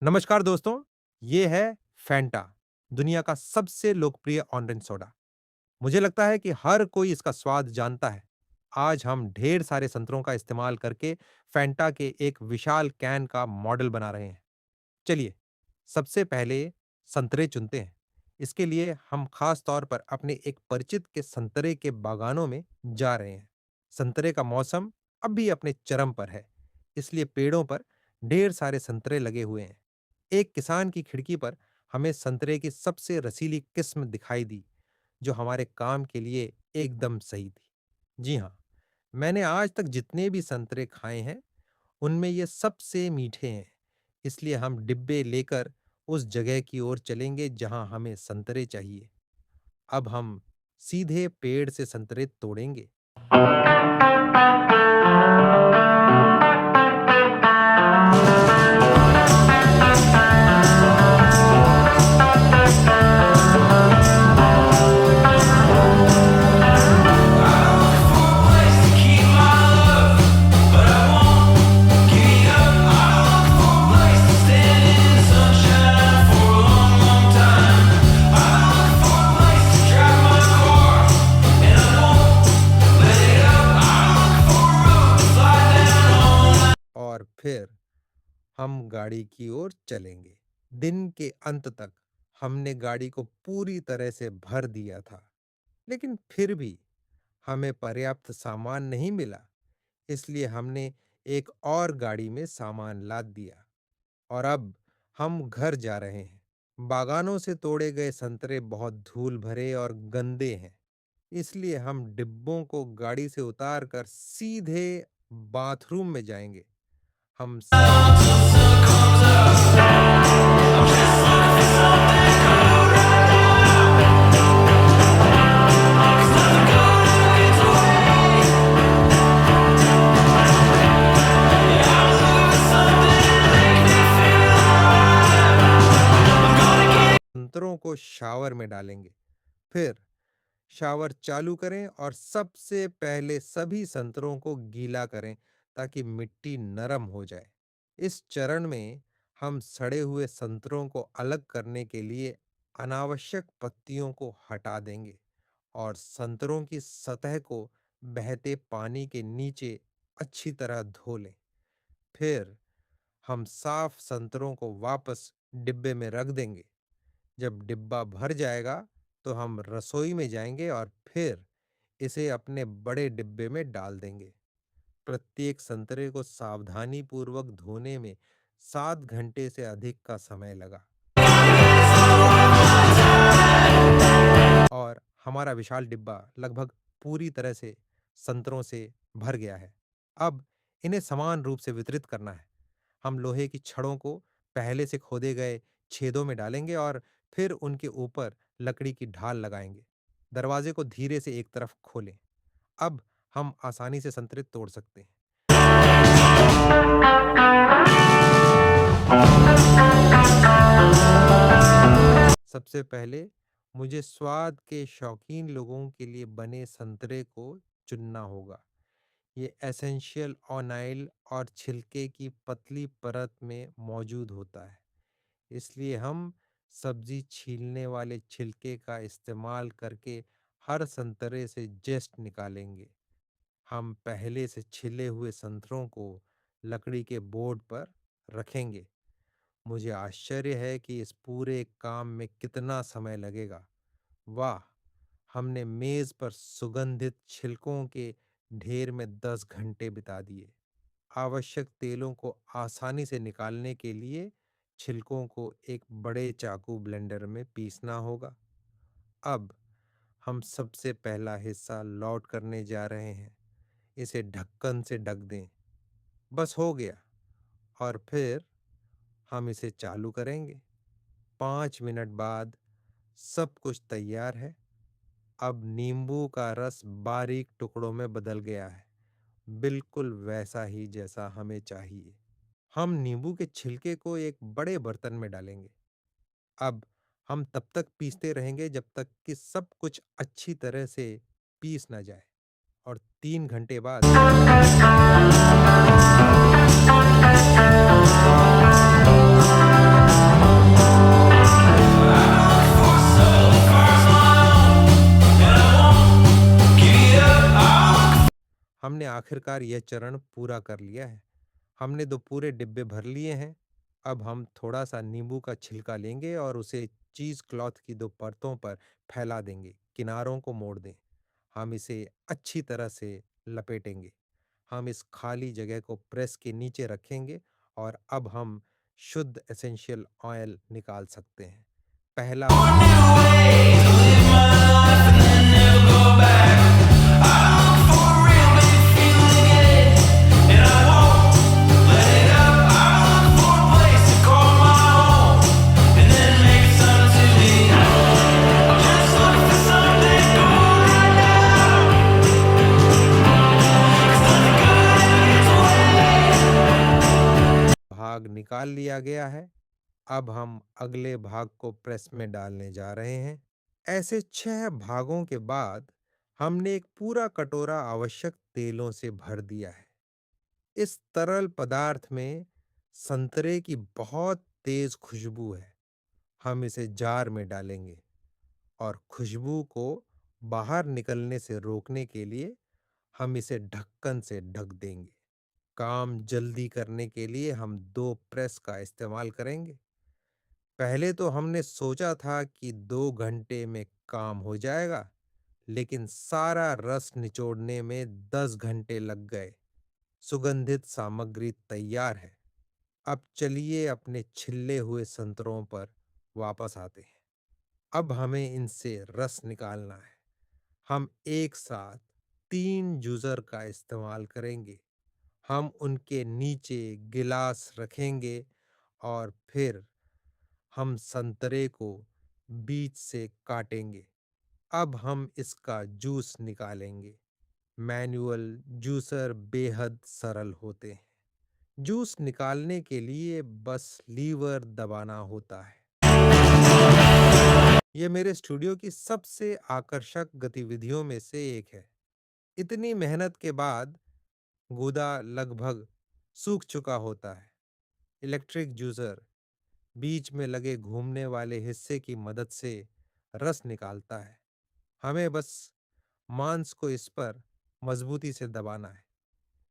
नमस्कार दोस्तों, ये है फैंटा, दुनिया का सबसे लोकप्रिय ऑरेंज सोडा। मुझे लगता है कि हर कोई इसका स्वाद जानता है। आज हम ढेर सारे संतरों का इस्तेमाल करके फैंटा के एक विशाल कैन का मॉडल बना रहे हैं। चलिए, सबसे पहले संतरे चुनते हैं। इसके लिए हम खास तौर पर अपने एक परिचित के संतरे के बागानों में जा रहे हैं। संतरे का मौसम अभी अपने चरम पर है, इसलिए पेड़ों पर ढेर सारे संतरे लगे हुए हैं। एक किसान की खिड़की पर हमें संतरे की सबसे रसीली किस्म दिखाई दी, जो हमारे काम के लिए एकदम सही थी। जी हाँ, मैंने आज तक जितने भी संतरे खाए हैं, उनमें ये सबसे मीठे हैं। इसलिए हम डिब्बे लेकर उस जगह की ओर चलेंगे जहां हमें संतरे चाहिए। अब हम सीधे पेड़ से संतरे तोड़ेंगे। और फिर हम गाड़ी की ओर चलेंगे। दिन के अंत तक हमने गाड़ी को पूरी तरह से भर दिया था, लेकिन फिर भी हमें पर्याप्त सामान नहीं मिला। इसलिए हमने एक और गाड़ी में सामान लाद दिया और अब हम घर जा रहे हैं। बागानों से तोड़े गए संतरे बहुत धूल भरे और गंदे हैं, इसलिए हम डिब्बों को गाड़ी से उतार कर सीधे बाथरूम में जाएंगे। हम संतरों को शावर में डालेंगे। फिर शावर चालू करें और सबसे पहले सभी संतरों को गीला करें ताकि मिट्टी नरम हो जाए। इस चरण में हम सड़े हुए संतरों को अलग करने के लिए अनावश्यक पत्तियों को हटा देंगे और संतरों की सतह को बहते पानी के नीचे अच्छी तरह धो लें। फिर हम साफ संतरों को वापस डिब्बे में रख देंगे। जब डिब्बा भर जाएगा तो हम रसोई में जाएंगे और फिर इसे अपने बड़े डिब्बे में डाल देंगे। प्रत्येक संतरे को सावधानी पूर्वक धोने में 7 घंटे से अधिक का समय लगा और हमारा विशाल डिब्बा लगभग पूरी तरह से संतरों से भर गया है। अब इन्हें समान रूप से वितरित करना है। हम लोहे की छड़ों को पहले से खोदे गए छेदों में डालेंगे और फिर उनके ऊपर लकड़ी की ढाल लगाएंगे। दरवाजे को धीरे से एक तरफ खोलें। अब हम आसानी से संतरे तोड़ सकते हैं। सबसे पहले मुझे स्वाद के शौकीन लोगों के लिए बने संतरे को चुनना होगा। ये एसेंशियल ऑनाइल और छिलके की पतली परत में मौजूद होता है, इसलिए हम सब्जी छीलने वाले छिलके का इस्तेमाल करके हर संतरे से जेस्ट निकालेंगे। हम पहले से छिले हुए संतरों को लकड़ी के बोर्ड पर रखेंगे। मुझे आश्चर्य है कि इस पूरे काम में कितना समय लगेगा। वाह! हमने मेज पर सुगंधित छिलकों के ढेर में 10 घंटे बिता दिए। आवश्यक तेलों को आसानी से निकालने के लिए छिलकों को एक बड़े चाकू ब्लेंडर में पीसना होगा। अब हम सबसे पहला हिस्सा लौट करने जा रहे हैं। इसे ढक्कन से ढक दें। बस हो गया और फिर हम इसे चालू करेंगे। 5 मिनट बाद सब कुछ तैयार है। अब नींबू का रस बारीक टुकड़ों में बदल गया है, बिल्कुल वैसा ही जैसा हमें चाहिए। हम नींबू के छिलके को एक बड़े बर्तन में डालेंगे। अब हम तब तक पीसते रहेंगे जब तक कि सब कुछ अच्छी तरह से पीस ना जाए और 3 घंटे बाद आखिरकार यह चरण पूरा कर लिया है। हमने 2 पूरे डिब्बे भर लिए हैं। अब हम थोड़ा-सा नींबू का छिलका लेंगे और उसे चीज़ क्लॉथ की 2 परतों पर फैला देंगे। किनारों को मोड़ दें। हम इसे अच्छी तरह से लपेटेंगे। हम इस खाली जगह को प्रेस के नीचे रखेंगे और अब हम शुद्ध एसेंशियल ऑयल निकाल सकते हैं। पहला भाग निकाल लिया गया है। अब हम अगले भाग को प्रेस में डालने जा रहे हैं। ऐसे 6 भागों के बाद हमने एक पूरा कटोरा आवश्यक तेलों से भर दिया है। इस तरल पदार्थ में संतरे की बहुत तेज खुशबू है। हम इसे जार में डालेंगे और खुशबू को बाहर निकलने से रोकने के लिए हम इसे ढक्कन से ढक देंगे। काम जल्दी करने के लिए हम 2 प्रेस का इस्तेमाल करेंगे। पहले तो हमने सोचा था कि 2 घंटे में काम हो जाएगा, लेकिन सारा रस निचोड़ने में 10 घंटे लग गए। सुगंधित सामग्री तैयार है। अब चलिए अपने छिले हुए संतरों पर वापस आते हैं। अब हमें इनसे रस निकालना है। हम एक साथ 3 जूसर का इस्तेमाल करेंगे। हम उनके नीचे गिलास रखेंगे और फिर हम संतरे को बीच से काटेंगे। अब हम इसका जूस निकालेंगे। मैनुअल जूसर बेहद सरल होते हैं। जूस निकालने के लिए बस लीवर दबाना होता है। ये मेरे स्टूडियो की सबसे आकर्षक गतिविधियों में से एक है। इतनी मेहनत के बाद गूदा लगभग सूख चुका होता है। इलेक्ट्रिक जूसर बीच में लगे घूमने वाले हिस्से की मदद से रस निकालता है। हमें बस मांस को इस पर मजबूती से दबाना है।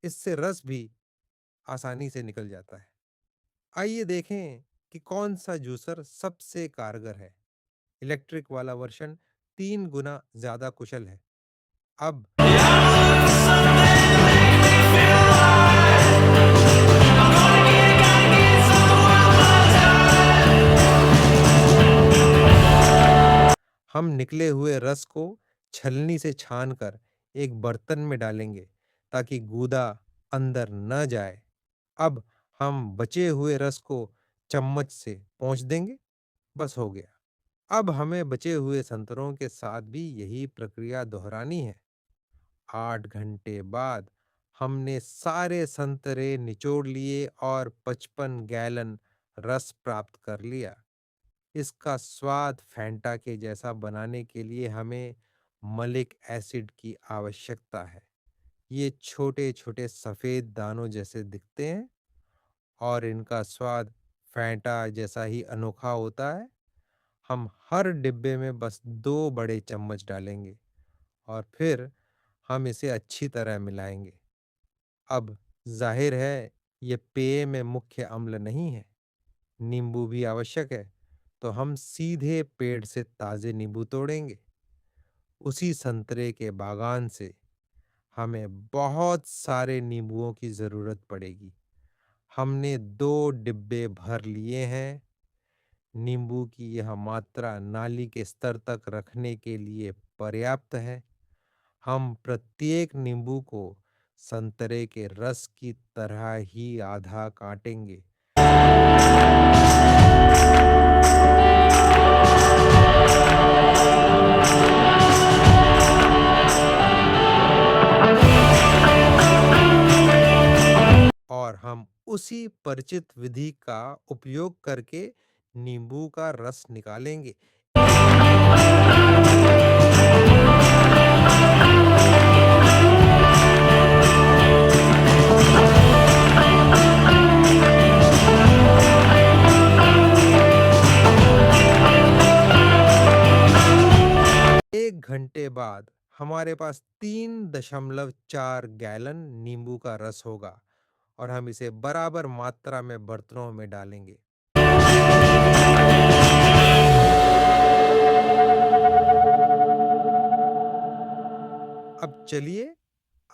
इससे रस भी आसानी से निकल जाता है। आइए देखें कि कौन सा जूसर सबसे कारगर है। इलेक्ट्रिक वाला वर्षन 3 गुना ज्यादा कुशल है। अब हम निकले हुए रस को छलनी से छानकर एक बर्तन में डालेंगे ताकि गूदा अंदर न जाए। अब हम बचे हुए रस को चम्मच से पोंछ देंगे। बस हो गया। अब हमें बचे हुए संतरों के साथ भी यही प्रक्रिया दोहरानी है। 8 घंटे बाद हमने सारे संतरे निचोड़ लिए और 55 गैलन रस प्राप्त कर लिया। इसका स्वाद फैंटा के जैसा बनाने के लिए हमें मलिक एसिड की आवश्यकता है। ये छोटे-छोटे सफ़ेद दानों जैसे दिखते हैं और इनका स्वाद फैंटा जैसा ही अनोखा होता है। हम हर डिब्बे में बस 2 बड़े चम्मच डालेंगे और फिर हम इसे अच्छी तरह मिलाएंगे। अब जाहिर है ये पेय में मुख्य अम्ल नहीं है। नींबू भी आवश्यक है, तो हम सीधे पेड़ से ताज़े नींबू तोड़ेंगे। उसी संतरे के बागान से हमें बहुत सारे नींबुओं की ज़रूरत पड़ेगी। हमने 2 डिब्बे भर लिए हैं। नींबू की यह मात्रा नाली के स्तर तक रखने के लिए पर्याप्त है। हम प्रत्येक नींबू को संतरे के रस की तरह ही आधा काटेंगे। और हम उसी परिचित विधि का उपयोग करके नींबू का रस निकालेंगे। एक घंटे बाद हमारे पास 3.4 गैलन नींबू का रस होगा और हम इसे बराबर मात्रा में बर्तनों में डालेंगे। अब चलिए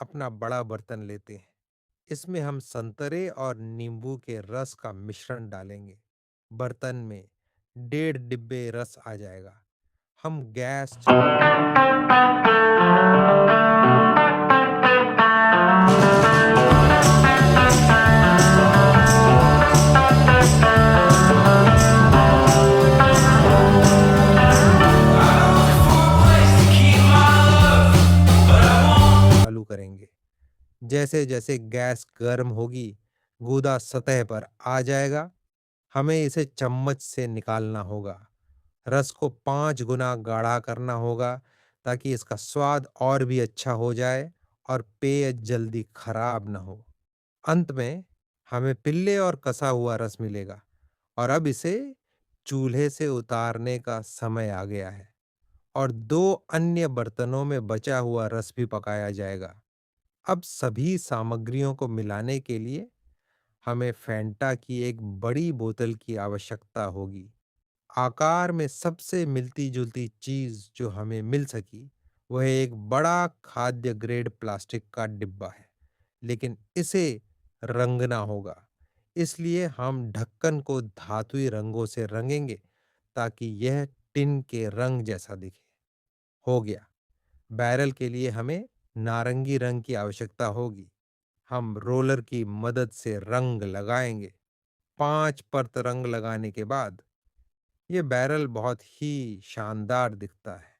अपना बड़ा बर्तन लेते हैं। इसमें हम संतरे और नींबू के रस का मिश्रण डालेंगे। बर्तन में 1.5 डिब्बे रस आ जाएगा। हम गैस चालू करेंगे। जैसे जैसे गैस गर्म होगी, गूदा सतह पर आ जाएगा। हमें इसे चम्मच से निकालना होगा। रस को 5 गुना गाढ़ा करना होगा ताकि इसका स्वाद और भी अच्छा हो जाए और पेय जल्दी खराब ना हो। अंत में हमें पिल्ले और कसा हुआ रस मिलेगा और अब इसे चूल्हे से उतारने का समय आ गया है और 2 अन्य बर्तनों में बचा हुआ रस भी पकाया जाएगा। अब सभी सामग्रियों को मिलाने के लिए हमें फैंटा की एक बड़ी बोतल की आवश्यकता होगी। आकार में सबसे मिलती-जुलती चीज जो हमें मिल सकी, वह एक बड़ा खाद्य ग्रेड प्लास्टिक का डिब्बा है, लेकिन इसे रंगना होगा। इसलिए हम ढक्कन को धातुई रंगों से रंगेंगे ताकि यह टिन के रंग जैसा दिखे। हो गया। बैरल के लिए हमें नारंगी रंग की आवश्यकता होगी। हम रोलर की मदद से रंग लगाएंगे। 5 परत रंग लगाने के बाद ये बैरल बहुत ही शानदार दिखता है।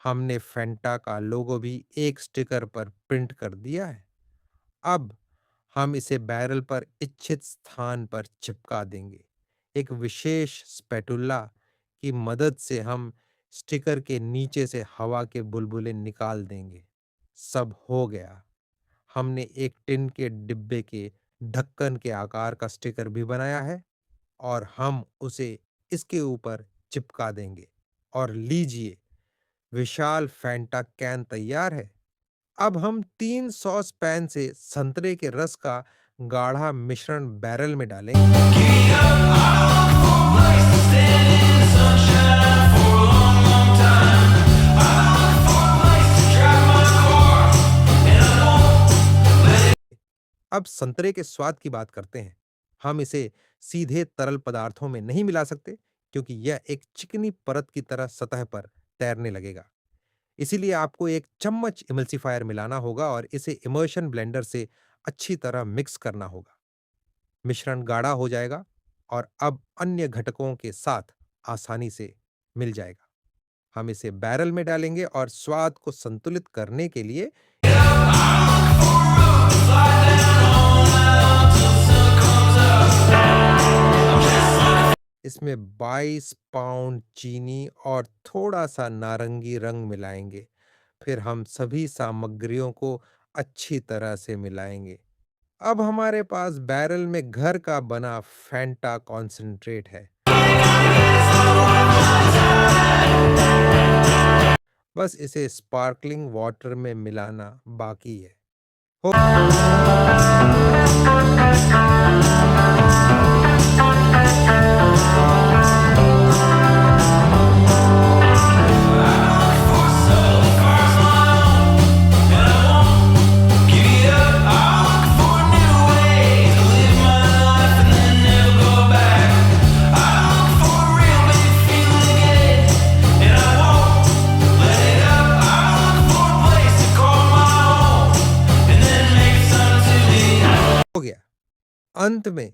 हमने फेंटा का लोगो भी एक स्टिकर पर प्रिंट कर दिया है। अब हम इसे बैरल पर इच्छित स्थान पर चिपका देंगे। एक विशेष स्पैटुला की मदद से हम स्टिकर के नीचे से हवा के बुलबुले निकाल देंगे। सब हो गया। हमने एक टिन के डिब्बे के ढक्कन के आकार का स्टिकर भी बनाया है और हम उसे इसके ऊपर चिपका देंगे। और लीजिए, विशाल फैंटा कैन तैयार है। अब हम 3 सॉस पैन से संतरे के रस का गाढ़ा मिश्रण बैरल में डालेंगे। अब संतरे के स्वाद की बात करते हैं। हम इसे सीधे तरल पदार्थों में नहीं मिला सकते क्योंकि यह एक चिकनी परत की तरह सतह पर तैरने लगेगा। इसीलिए आपको एक चम्मच इमल्सिफायर मिलाना होगा और इसे इमर्शन ब्लेंडर से अच्छी तरह मिक्स करना होगा। मिश्रण गाढ़ा हो जाएगा और अब अन्य घटकों के साथ आसानी से मिल जाएगा। हम इसे बैरल में डालेंगे और स्वाद को संतुलित करने के लिए इसमें 22 पाउंड चीनी और थोड़ा सा नारंगी रंग मिलाएंगे। फिर हम सभी सामग्रियों को अच्छी तरह से मिलाएंगे। अब हमारे पास बैरल में घर का बना फैंटा कॉन्सेंट्रेट है। बस इसे स्पार्कलिंग वाटर में मिलाना बाकी है। हो गया। अंत में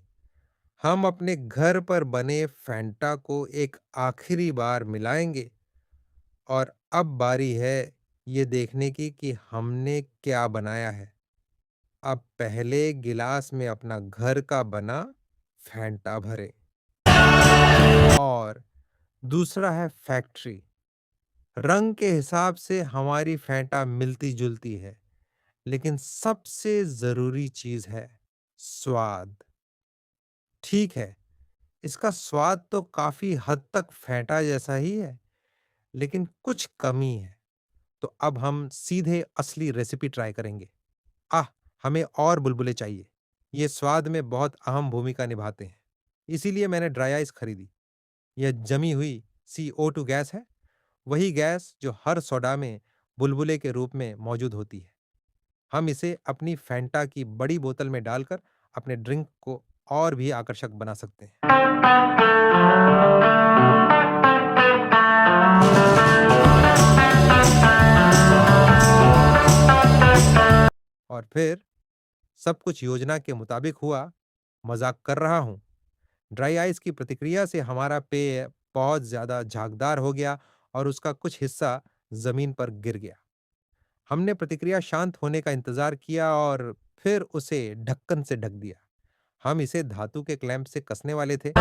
हम अपने घर पर बने फैंटा को एक आखिरी बार मिलाएंगे और अब बारी है ये देखने की कि हमने क्या बनाया है। अब पहले गिलास में अपना घर का बना फैंटा भरें और दूसरा है फैक्ट्री। रंग के हिसाब से हमारी फैंटा मिलती-जुलती है, लेकिन सबसे जरूरी चीज है स्वाद। ठीक है, इसका स्वाद तो काफी हद तक फैंटा जैसा ही है, लेकिन कुछ कमी है। तो अब हम सीधे असली रेसिपी ट्राई करेंगे। आह! हमें और बुलबुले चाहिए। ये स्वाद में बहुत अहम भूमिका निभाते हैं। इसीलिए मैंने ड्राई आइस खरीदी। यह जमी हुई CO2 गैस है, वही गैस जो हर सोडा में बुलबुले के रूप में मौजूद होती है। हम इसे अपनी फैंटा की बड़ी बोतल में डालकर अपने ड्रिंक को और भी आकर्षक बना सकते हैं। और फिर सब कुछ योजना के मुताबिक हुआ। मज़ाक कर रहा हूँ। ड्राई आइस की प्रतिक्रिया से हमारा पेय बहुत ज़्यादा झागदार हो गया और उसका कुछ हिस्सा ज़मीन पर गिर गया। हमने प्रतिक्रिया शांत होने का इंतज़ार किया और फिर उसे ढक्कन से ढक दिया। हम इसे धातु के क्लैंप से कसने वाले थे।